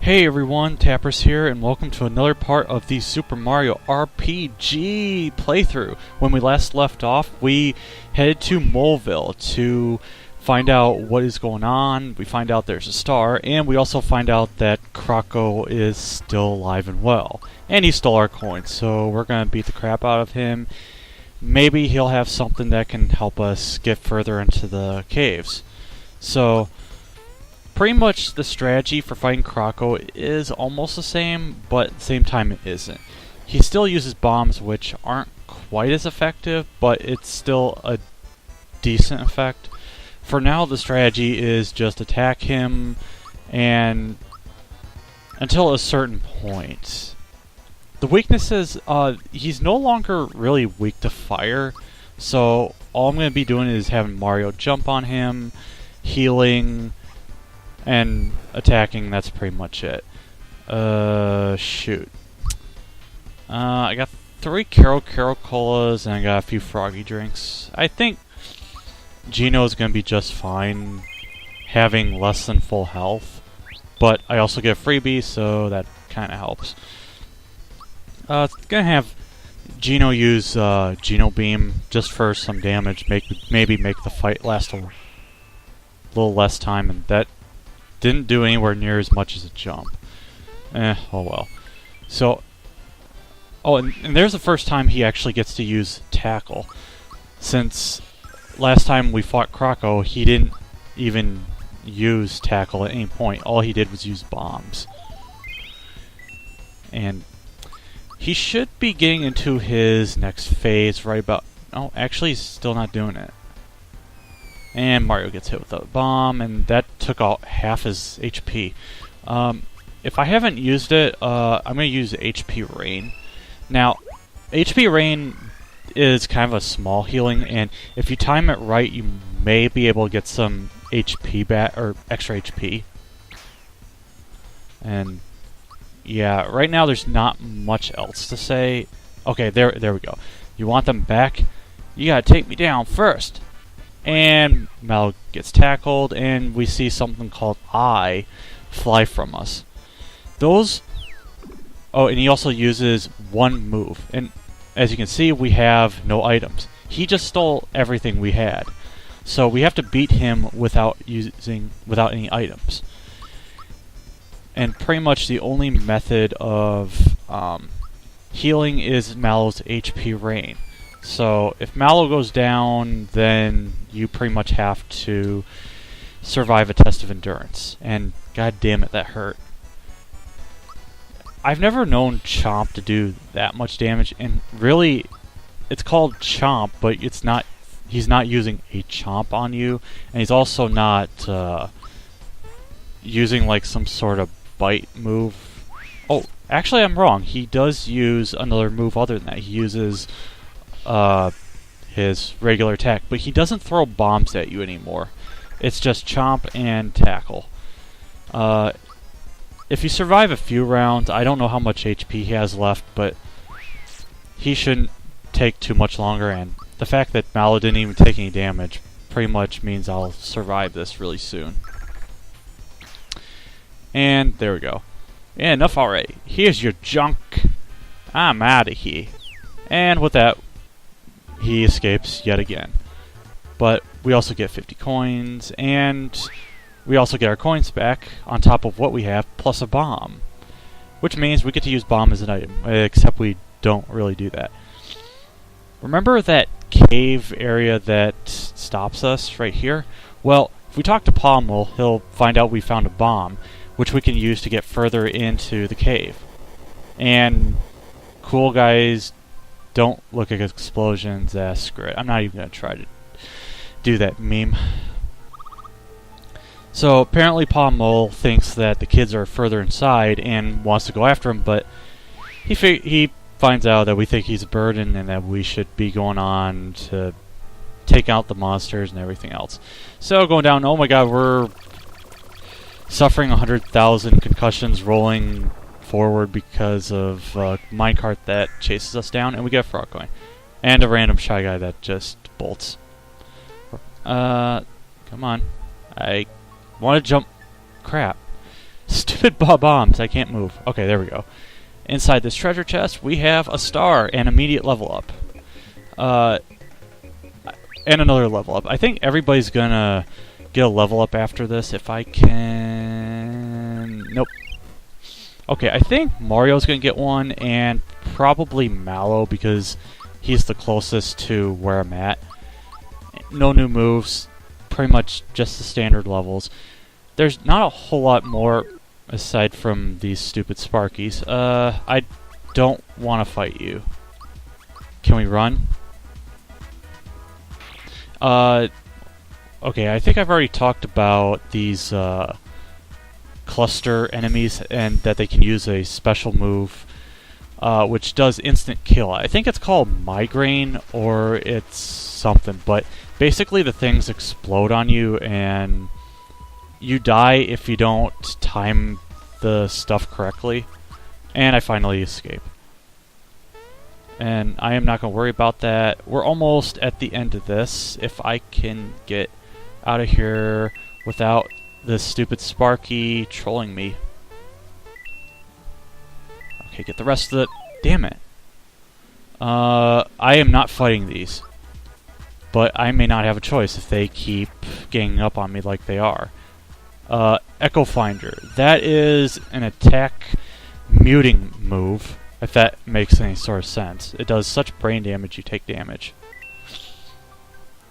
Hey everyone, Tappers here, and welcome to another part of the Super Mario RPG playthrough. When we last left off, we headed to Moleville to find out what is going on. We find out there's a star, and we also find out that Croc is still alive and well. And he stole our coins, so we're going to beat the crap out of him. Maybe he'll have something that can help us get further into the caves. So pretty much the strategy for fighting Croc is almost the same, but at the same time it isn't. He still uses bombs, which aren't quite as effective, but it's still a decent effect. For now, the strategy is just attack him and until a certain point. The weakness is he's no longer really weak to fire, so all I'm going to be doing is having Mario jump on him, healing, and attacking. That's pretty much it. Shoot. I got 3 Carol Colas and I got a few Froggy drinks. I think Gino is going to be just fine having less than full health, but I also get a freebie, so that kind of helps. Going to have Gino use Gino Beam just for some damage, maybe make the fight last a little less time, and that didn't do anywhere near as much as a jump. Oh well. So, and there's the first time he actually gets to use Tackle. Since last time we fought Croc, he didn't even use Tackle at any point. All he did was use bombs. And he should be getting into his next phase right about... Oh, actually he's still not doing it. And Mario gets hit with a bomb, and that took out half his HP. If I haven't used it, I'm going to use HP Rain. Now, HP Rain is kind of a small healing, and if you time it right, you may be able to get some HP back, or extra HP. And yeah, right now there's not much else to say. Okay, there we go. You want them back? You gotta take me down first. And Mal gets tackled, and we see something called Eye fly from us. Those... Oh, and he also uses one move. And as you can see, we have no items. He just stole everything we had. So we have to beat him without any items. And pretty much the only method of healing is Mallow's HP Rain. So if Mallow goes down, then you pretty much have to survive a test of endurance. And god damn it, that hurt. I've never known Chomp to do that much damage, and really, it's called Chomp, but it's not. He's not using a Chomp on you, and he's also not using like some sort of bite move. Oh, actually, I'm wrong. He does use another move other than that. He uses his regular attack, but he doesn't throw bombs at you anymore. It's just Chomp and Tackle. If you survive a few rounds, I don't know how much HP he has left, but he shouldn't take too much longer, and the fact that Mallow didn't even take any damage pretty much means I'll survive this really soon. And there we go. Yeah, enough already. Here's your junk. I'm out of here. And with that, he escapes yet again. But we also get 50 coins, and we also get our coins back on top of what we have, plus a bomb. Which means we get to use bomb as an item, except we don't really do that. Remember that cave area that stops us right here? Well, if we talk to Pommel, he'll find out we found a bomb, which we can use to get further into the cave. And cool guys don't look at explosions as screw. I'm not even going to try to do that meme. So apparently Pommel thinks that the kids are further inside and wants to go after him, but he finds out that we think he's a burden and that we should be going on to take out the monsters and everything else. So going down, oh my god, we're suffering 100,000 concussions rolling forward because of a minecart that chases us down, and we get a frog coin. And a random shy guy that just bolts. Come on. I want to jump. Crap. Stupid bombs. I can't move. Okay, there we go. Inside this treasure chest, we have a star and immediate level up. And another level up. I think everybody's gonna get a level up after this if I can... Nope. Okay, I think Mario's gonna get one, and probably Mallow because he's the closest to where I'm at. No new moves, pretty much just the standard levels. There's not a whole lot more aside from these stupid Sparkies. I don't want to fight you. Can we run? Okay, I think I've already talked about these cluster enemies and that they can use a special move which does instant kill. I think it's called Migraine or it's something, but basically the things explode on you and you die if you don't time the stuff correctly. And I finally escape. And I am not going to worry about that. We're almost at the end of this. If I can get out of here without this stupid Sparky trolling me. Okay, get the rest of it. Damn it. I am not fighting these. But I may not have a choice if they keep ganging up on me like they are. Echo Finder. That is an attack muting move, if that makes any sort of sense. It does such brain damage you take damage.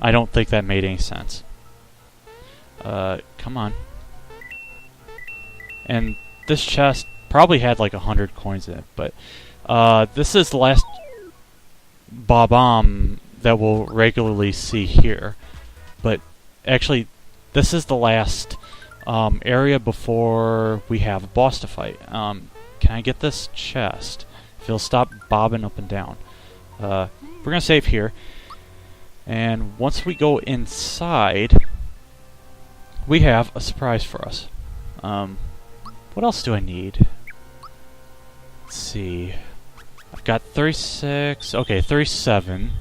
I don't think that made any sense. Come on. And this chest probably had like 100 coins in it, but this is the last Bob-omb that we'll regularly see here. But actually, this is the last area before we have a boss to fight. Can I get this chest? If it'll stop bobbing up and down. We're going to save here. And once we go inside, we have a surprise for us. What else do I need? Let's see. I've got 36. Okay, 37.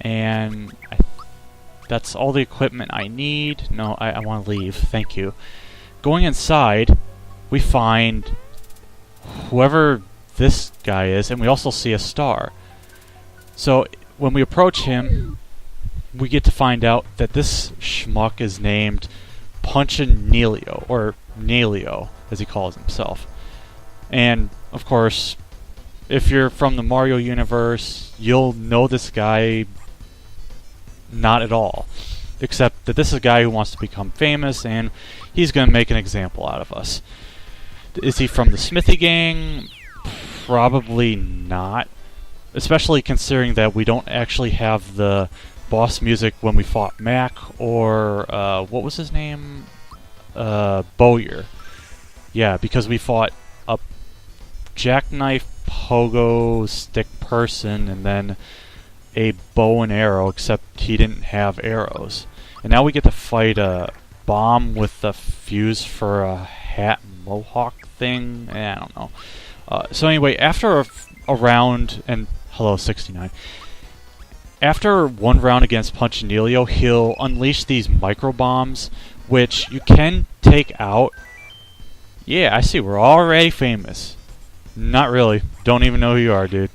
And that's all the equipment I need. No, I want to leave. Thank you. Going inside, we find whoever this guy is, and we also see a star. So when we approach him, we get to find out that this schmuck is named Puncho, or Nelio, as he calls himself. And, of course, if you're from the Mario universe, you'll know this guy not at all. Except that this is a guy who wants to become famous, and he's going to make an example out of us. Is he from the Smithy Gang? Probably not. Especially considering that we don't actually have the boss music when we fought Mac, or, what was his name? Bowyer. Yeah, because we fought a jackknife pogo stick person, and then a bow and arrow, except he didn't have arrows. And now we get to fight a bomb with a fuse for a hat mohawk thing. I don't know. So anyway, after a round, and hello 69. After one round against Puncho, he'll unleash these micro bombs, which you can take out. Yeah, I see. We're already famous. Not really. Don't even know who you are, dude.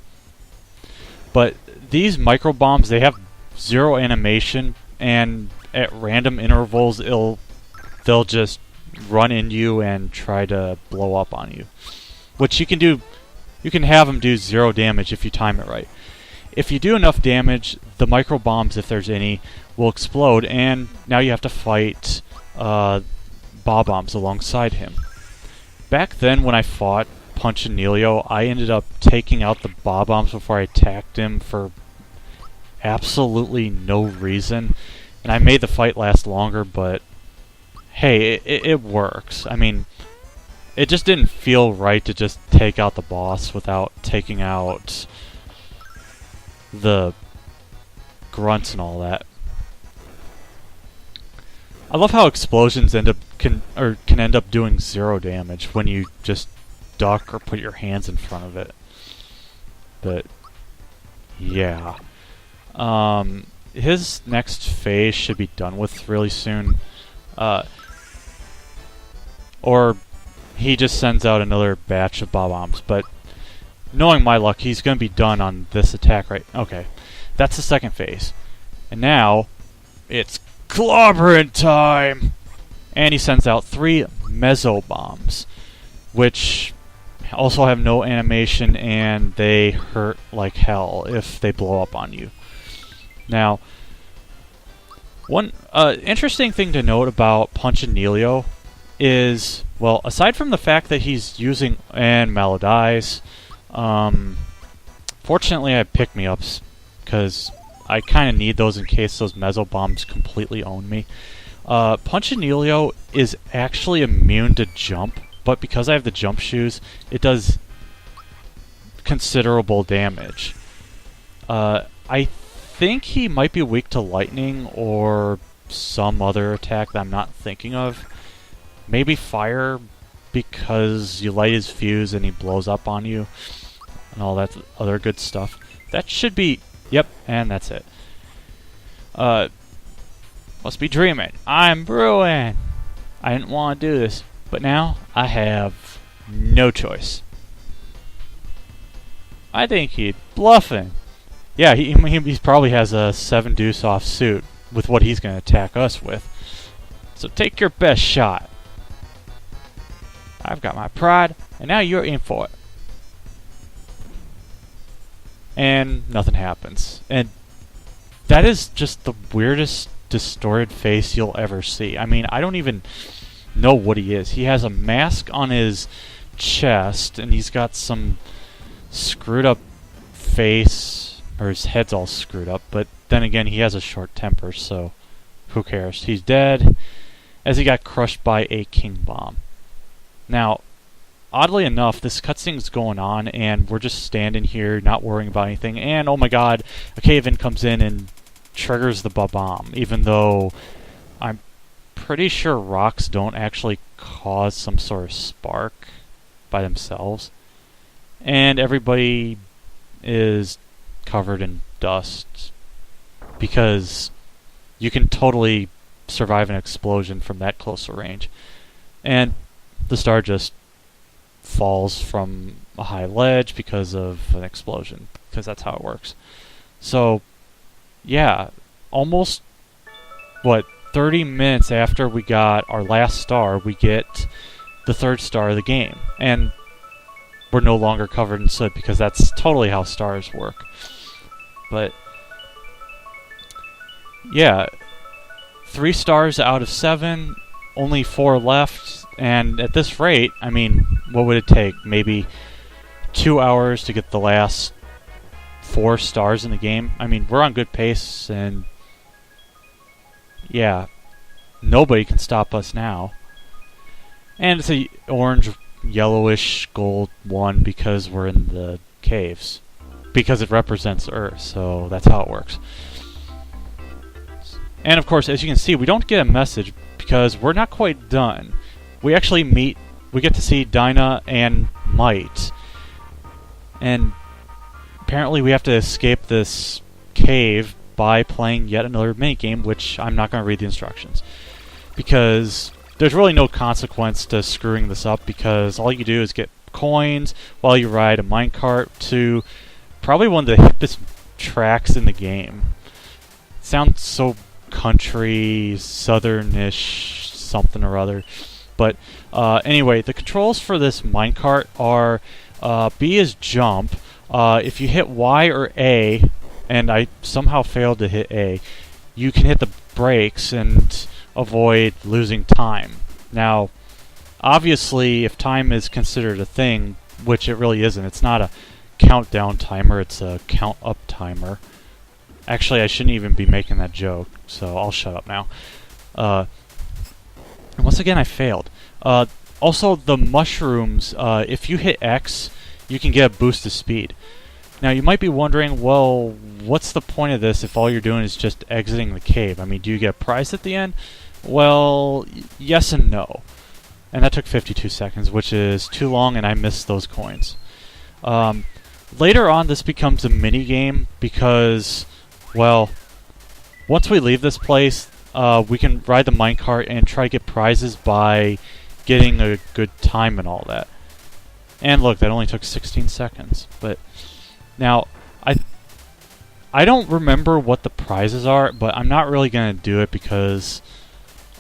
But these micro bombs, they have zero animation, and at random intervals, they'll just run into you and try to blow up on you. Which you can do. You can have them do 0 damage if you time it right. If you do enough damage, the micro bombs, if there's any, will explode, and now you have to fight Bob-ombs alongside him. Back then, when I fought Puncho, I ended up taking out the Bob-ombs before I attacked him for absolutely no reason, and I made the fight last longer, but hey, it works. I mean, it just didn't feel right to just take out the boss without taking out the grunts and all that. I love how explosions can end up doing 0 damage when you just duck or put your hands in front of it. But yeah, his next phase should be done with really soon, or he just sends out another batch of bombs. But knowing my luck, he's going to be done on this attack, right? Okay, that's the second phase. And now, it's clobbering time! And he sends out 3 Meso Bombs, which also have no animation, and they hurt like hell if they blow up on you. Now, one interesting thing to note about Punchinelio is, well, aside from the fact that he's using and Maladies, fortunately I have pick-me-ups, because I kind of need those in case those Meso Bombs completely own me. Punchinelio is actually immune to jump, but because I have the jump shoes, it does considerable damage. I think he might be weak to lightning or some other attack that I'm not thinking of. Maybe fire, because you light his fuse and he blows up on you, and all that other good stuff. That should be... Yep, and that's it. Must be dreaming. I'm brewing. I didn't want to do this, but now I have no choice. I think he's bluffing. Yeah, he probably has a 7 deuce off suit with what he's going to attack us with. So take your best shot. I've got my pride, and now you're in for it. And nothing happens. And that is just the weirdest distorted face you'll ever see. I mean, I don't even know what he is. He has a mask on his chest, and he's got some screwed up face, or his head's all screwed up, but then again, he has a short temper, so who cares? He's dead, as he got crushed by a king bomb. Now, oddly enough, this cutscene's going on, and we're just standing here, not worrying about anything, and oh my god, a cave-in comes in and triggers the bomb, even though I'm pretty sure rocks don't actually cause some sort of spark by themselves. And everybody is covered in dust, because you can totally survive an explosion from that close a range. And the star just falls from a high ledge because of an explosion, because that's how it works. So, yeah, almost, 30 minutes after we got our last star, we get the 3rd star of the game. And we're no longer covered in soot, because that's totally how stars work. But, yeah, 3 stars out of 7, only 4 left, and at this rate, I mean, what would it take? Maybe 2 hours to get the last 4 stars in the game? I mean, we're on good pace, and yeah, nobody can stop us now. And it's a orange, yellowish, gold one because we're in the caves. Because it represents Earth, so that's how it works. And of course, as you can see, we don't get a message because we're not quite done. We actually we get to see Dinah and Might. And apparently we have to escape this cave by playing yet another minigame, which I'm not going to read the instructions. Because there's really no consequence to screwing this up, because all you do is get coins while you ride a minecart to probably one of the hippest tracks in the game. It sounds so country, southernish, something or other. But anyway, the controls for this minecart are B is jump. If you hit Y or A, and I somehow failed to hit A, you can hit the brakes and avoid losing time. Now, obviously, if time is considered a thing, which it really isn't, it's not a countdown timer, it's a count up timer. Actually, I shouldn't even be making that joke, so I'll shut up now. And once again, I failed. Also, the mushrooms, if you hit X, you can get a boost of speed. Now, you might be wondering, well, what's the point of this if all you're doing is just exiting the cave? I mean, do you get a prize at the end? Well, yes and no. And that took 52 seconds, which is too long, and I missed those coins. Later on, this becomes a mini-game because, well, once we leave this place, we can ride the minecart and try to get prizes by getting a good time and all that. And look, that only took 16 seconds. But now, I don't remember what the prizes are, but I'm not really going to do it because,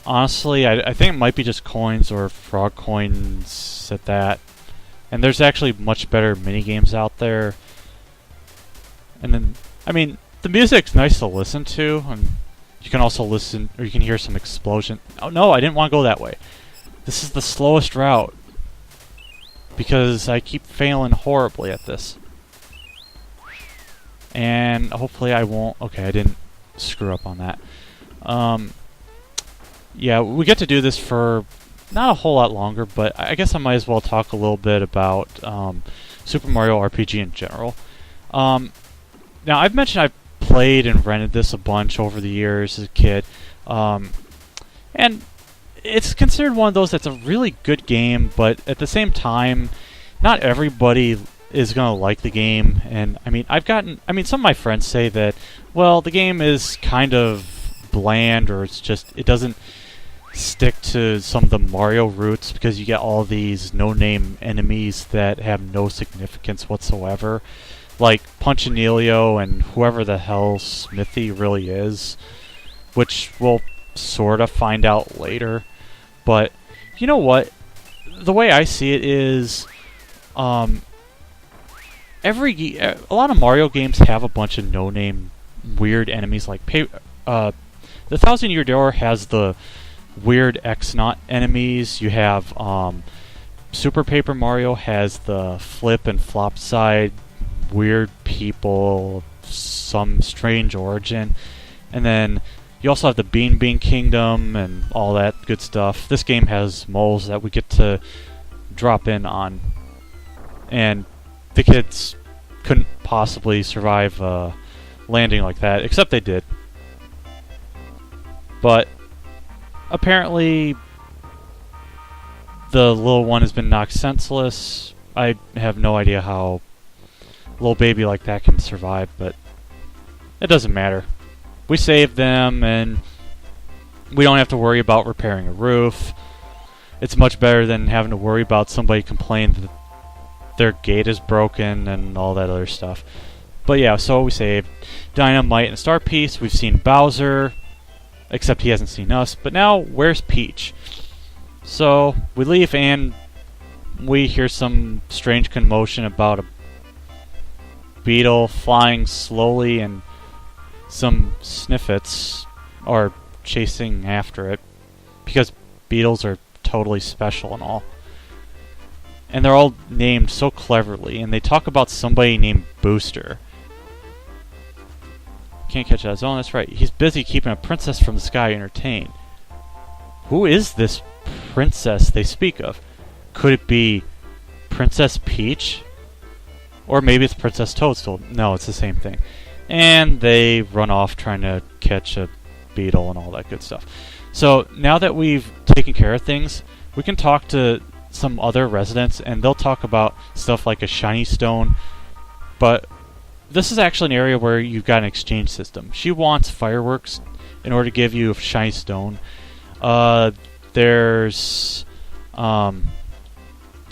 honestly, I think it might be just coins or frog coins at that. And there's actually much better mini-games out there. And then, I mean, the music's nice to listen to, and you can also listen, or you can hear some explosion. Oh no, I didn't want to go that way. This is the slowest route, because I keep failing horribly at this. And hopefully I won't... Okay, I didn't screw up on that. Yeah, we get to do this for not a whole lot longer, but I guess I might as well talk a little bit about Super Mario RPG in general. Now, I've mentioned I've played and rented this a bunch over the years as a kid. And it's considered one of those that's a really good game, but at the same time, not everybody is going to like the game. And, I mean, some of my friends say that, well, the game is kind of bland, or it doesn't stick to some of the Mario roots because you get all these no-name enemies that have no significance whatsoever. Like Punchinelio and whoever the hell Smithy really is, which we'll sort of find out later. But you know what? The way I see it is, a lot of Mario games have a bunch of no-name weird enemies. Like the Thousand Year Door has the weird X-Naut enemies. You have Super Paper Mario has the flip and flop side weird people, some strange origin, and then you also have the Bean Bean Kingdom and all that good stuff. This game has moles that we get to drop in on, and the kids couldn't possibly survive landing like that, except they did. But apparently the little one has been knocked senseless. I have no idea how a little baby like that can survive, but it doesn't matter. We saved them, and we don't have to worry about repairing a roof. It's much better than having to worry about somebody complaining that their gate is broken and all that other stuff. But yeah, so we saved Dynamite and Star Piece. We've seen Bowser, except he hasn't seen us. But now, where's Peach? So we leave, and we hear some strange commotion about a beetle flying slowly, and some sniffets are chasing after it, because beetles are totally special and all. And they're all named so cleverly, and they talk about somebody named Booster. Can't catch that. Oh, that's right. He's busy keeping a princess from the sky entertained. Who is this princess they speak of? Could it be Princess Peach? Or maybe it's Princess Toadstool. No, it's the same thing. And they run off trying to catch a beetle and all that good stuff. So now that we've taken care of things, we can talk to some other residents, and they'll talk about stuff like a shiny stone. But this is actually an area where you've got an exchange system. She wants fireworks in order to give you a shiny stone. There's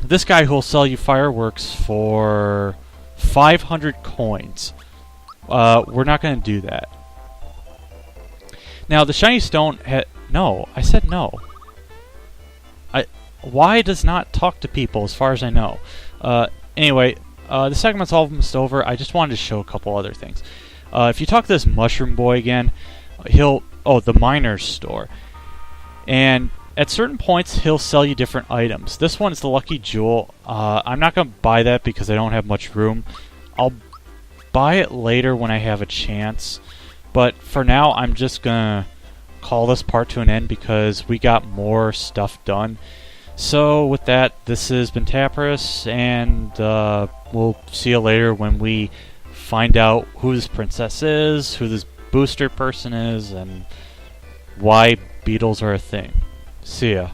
this guy who'll sell you fireworks for 500 coins. We're not going to do that. Now, the shiny stone no, I said no. Why does not talk to people, as far as I know? Anyway, the segment's almost over. I just wanted to show a couple other things. If you talk to this mushroom boy again, the miner's store. And at certain points, he'll sell you different items. This one is the Lucky Jewel. I'm not going to buy that because I don't have much room. I'll buy it later when I have a chance. But for now, I'm just going to call this part to an end because we got more stuff done. So with that, this has been Tapras, and we'll see you later when we find out who this princess is, who this booster person is, and why beetles are a thing. See ya.